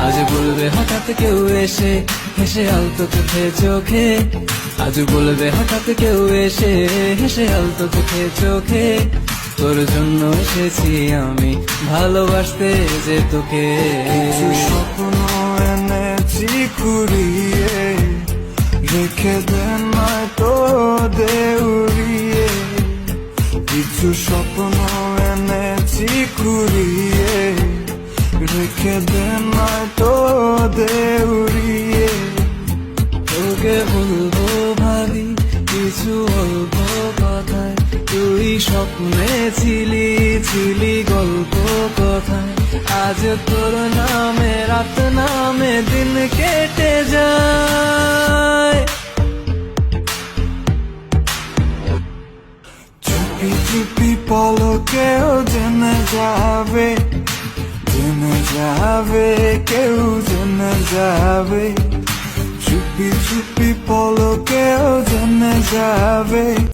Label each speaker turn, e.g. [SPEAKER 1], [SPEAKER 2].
[SPEAKER 1] আজ বলবে হঠাৎ কেউ এসে হেসে আলতো চোখে চোখে, আজ বলবে হঠাৎ কেউ এসে হেসে আলতো চোখে চোখে, তোর জন্য এসেছি আমি ভালোবাসতে যে তোকে।
[SPEAKER 2] কিছু স্বপ্ন এনেছি কুড়িয়ে, রেখে দে নয়তো দেউড়িয়ে। কিছু স্বপ্ন এনেছি কুড়িয়ে, রেখে দে নয়তো দেউড়িয়ে।
[SPEAKER 1] তোকে বলবো ভাবি কিছু অল্প কথায়, তুই স্বপ্নে ছিলি ছিলি গল্প কথায়, আজ তোর নামে রাত নামে দিন কেটে যায়।
[SPEAKER 2] চুপি চুপি পলকেও জেনে যাবে, জেনে যাবে, কেউ জেনে যাবে। চুপি চুপি পলকেও জেনে যাবে।